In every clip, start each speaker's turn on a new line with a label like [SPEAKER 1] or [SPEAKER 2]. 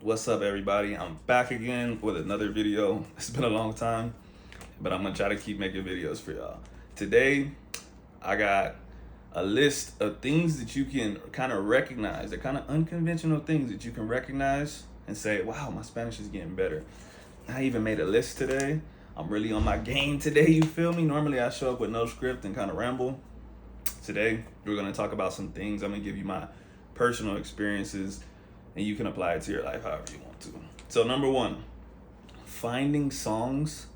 [SPEAKER 1] What's up, everybody? I'm back again with another video. It's been a long time, but I'm gonna try to keep making videos for y'all. Today, I got a list of things that you can kind of recognize. They're kind of unconventional things that you can recognize and say, wow, my Spanish is getting better. I even made a list today. I'm really on my game today, you feel me? Normally I show up with no script and kind of ramble. Today, we're gonna talk about some things. I'm gonna give you my personal experiences and you can apply it to your life however you want to. So number one, finding songs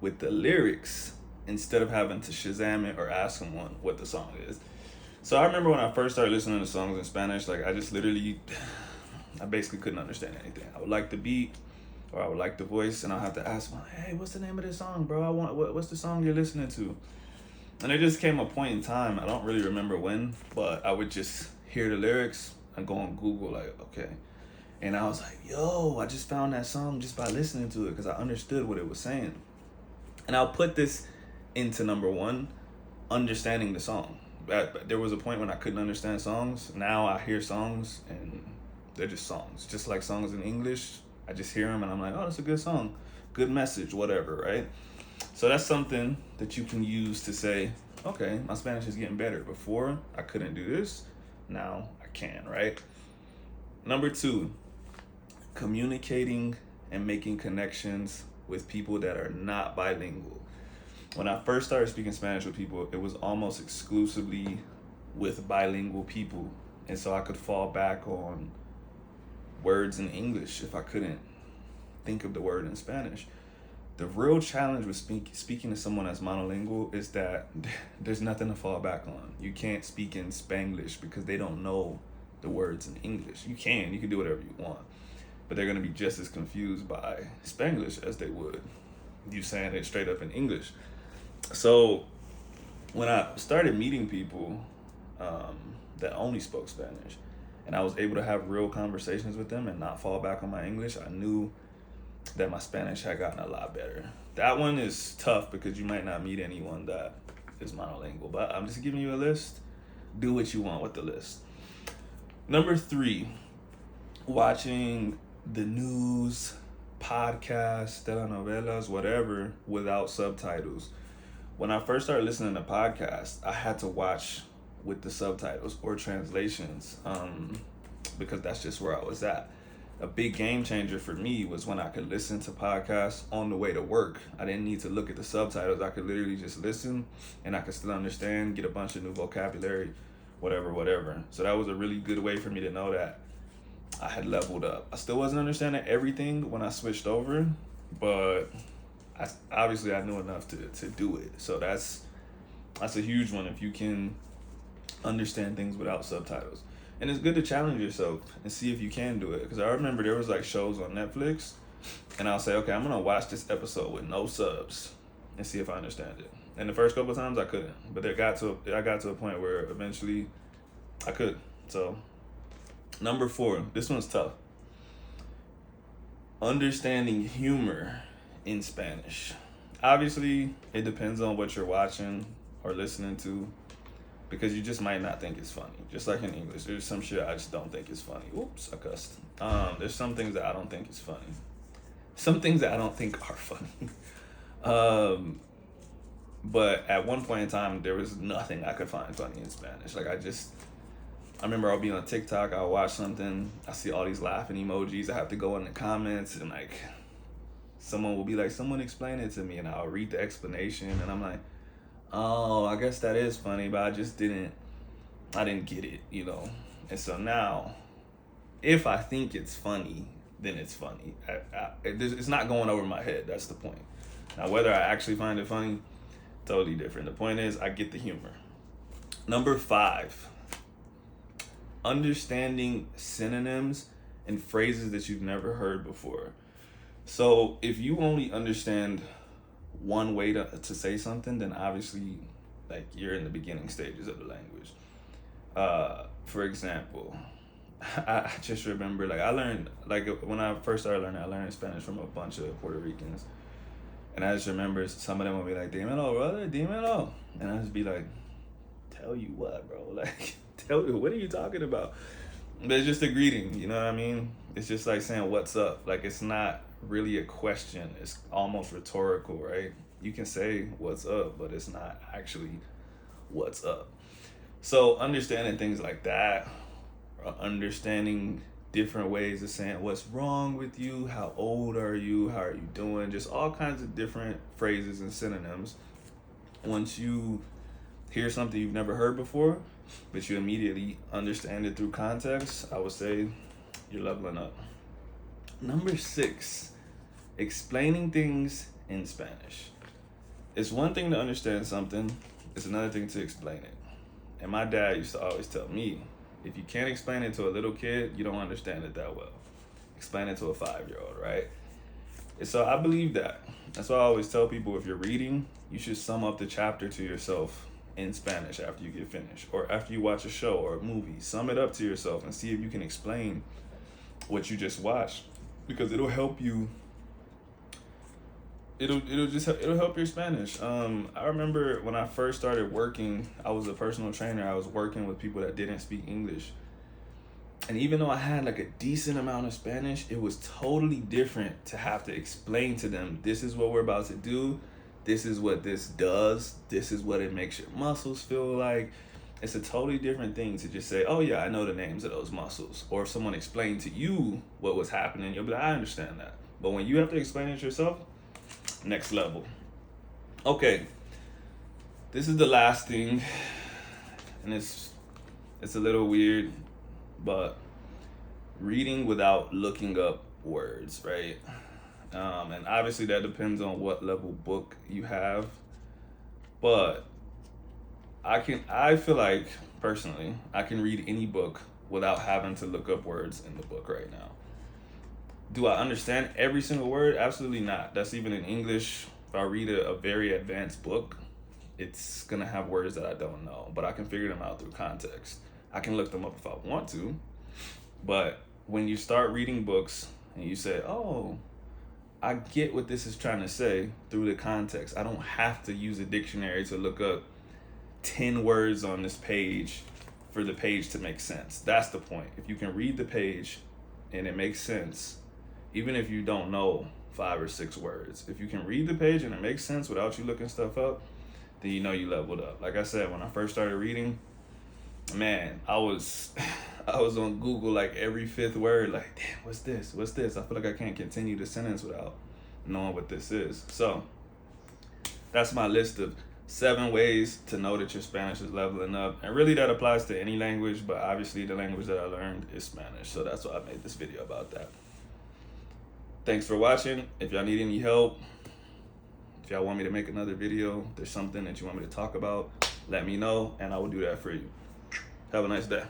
[SPEAKER 1] with the lyrics instead of having to Shazam it or ask someone what the song is. So I remember when I first started listening to songs in Spanish, like I basically couldn't understand anything. I would like the beat or I would like the voice and I'll have to ask someone, hey, what's the name of this song, bro? What's the song you're listening to? And there just came a point in time, I don't really remember when, but I would just hear the lyrics and go on Google like, okay. And I was like, yo, I just found that song just by listening to it because I understood what it was saying. And I'll put this into number one, understanding the song. There was a point when I couldn't understand songs. Now I hear songs and they're just songs. Just like songs in English, I just hear them and I'm like, oh, that's a good song. Good message, whatever, right? So that's something that you can use to say, okay, my Spanish is getting better. Before, I couldn't do this. Now I can, right? Number two, communicating and making connections with people that are not bilingual. When I first started speaking Spanish with people, it was almost exclusively with bilingual people. And so I could fall back on words in English if I couldn't think of the word in Spanish. The real challenge with speaking to someone that's monolingual is that there's nothing to fall back on. You can't speak in Spanglish because they don't know the words in English. You can do whatever you want, but they're gonna be just as confused by Spanglish as they would you saying it straight up in English. So when I started meeting people that only spoke Spanish and I was able to have real conversations with them and not fall back on my English, I knew that my Spanish had gotten a lot better. That one is tough because you might not meet anyone that is monolingual, but I'm just giving you a list. Do what you want with the list. Number three, watching the news, podcasts, telenovelas, whatever, without subtitles. When I first started listening to podcasts, I had to watch with the subtitles or translations because that's just where I was at. A big game changer for me was when I could listen to podcasts on the way to work. I didn't need to look at the subtitles. I could literally just listen and I could still understand, get a bunch of new vocabulary, whatever. So that was a really good way for me to know that I had leveled up. I still wasn't understanding everything when I switched over, but I knew enough to do it. So that's a huge one if you can understand things without subtitles. And it's good to challenge yourself and see if you can do it. Because I remember there was like shows on Netflix and I'll say, okay, I'm going to watch this episode with no subs and see if I understand it. And the first couple of times I couldn't, but I got to a point where eventually I could. So number four, this one's tough. Understanding humor in Spanish. Obviously, it depends on what you're watching or listening to, because you just might not think it's funny. Just like in English, there's some shit I just don't think is funny. Oops, I cussed. There's some things that I don't think is funny. Some things that I don't think are funny. But at one point in time, there was nothing I could find funny in Spanish. Like I remember I'll be on TikTok, I'll watch something, I see all these laughing emojis, I have to go in the comments and like, someone will be like, someone explain it to me, and I'll read the explanation and I'm like, oh, I guess that is funny, but I didn't get it, you know? And so now, if I think it's funny, then it's funny. It's not going over my head, that's the point. Now, whether I actually find it funny, totally different. The point is, I get the humor. Number five, understanding synonyms and phrases that you've never heard before. So if you only understand one way to say something, then obviously like you're in the beginning stages of the language. For example, I just remember like I learned, like when I first started learning, I learned Spanish from a bunch of Puerto Ricans. And I just remember some of them would be like, dímelo, brother, dímelo. And I just be like, tell you what, bro? Like, tell you, what are you talking about? But it's just a greeting, you know what I mean? It's just like saying what's up. Like it's not really a question. It's almost rhetorical, right? You can say what's up, but it's not actually what's up. So understanding things like that, or understanding different ways of saying what's wrong with you, how old are you, how are you doing, just all kinds of different phrases and synonyms. Once you hear something you've never heard before, but you immediately understand it through context, I would say you're leveling up. Number 6, explaining things in Spanish. It's one thing to understand something, it's another thing to explain it. And my dad used to always tell me, if you can't explain it to a little kid, you don't understand it that well. Explain it to a 5-year-old, right? And so I believe that. That's why I always tell people, if you're reading, you should sum up the chapter to yourself in Spanish after you get finished, or after you watch a show or a movie. Sum it up to yourself and see if you can explain what you just watched, because it'll help you. It'll help your Spanish. I remember when I first started working, I was a personal trainer. I was working with people that didn't speak English. And even though I had like a decent amount of Spanish, it was totally different to have to explain to them, this is what we're about to do. This is what this does. This is what it makes your muscles feel like. It's a totally different thing to just say, oh yeah, I know the names of those muscles. Or if someone explained to you what was happening, you'll be like, I understand that. But when you have to explain it yourself, next level. Okay, this is the last thing, and it's a little weird, but reading without looking up words, right? And obviously that depends on what level book you have, but I feel like personally I can read any book without having to look up words in the book right now. Do I understand every single word? Absolutely not. That's even in English. If I read a very advanced book, it's gonna have words that I don't know, but I can figure them out through context. I can look them up if I want to, but when you start reading books and you say, oh, I get what this is trying to say through the context. I don't have to use a dictionary to look up 10 words on this page for the page to make sense. That's the point. If you can read the page and it makes sense, even if you don't know 5 or 6 words, if you can read the page and it makes sense without you looking stuff up, then you know you leveled up. Like I said, when I first started reading, man, I was on Google like every 5th word, like, damn, what's this? What's this? I feel like I can't continue the sentence without knowing what this is. So that's my list of 7 ways to know that your Spanish is leveling up. And really that applies to any language, but obviously the language that I learned is Spanish. So that's why I made this video about that. Thanks for watching. If y'all need any help, if y'all want me to make another video, there's something that you want me to talk about, let me know and I will do that for you. Have a nice day.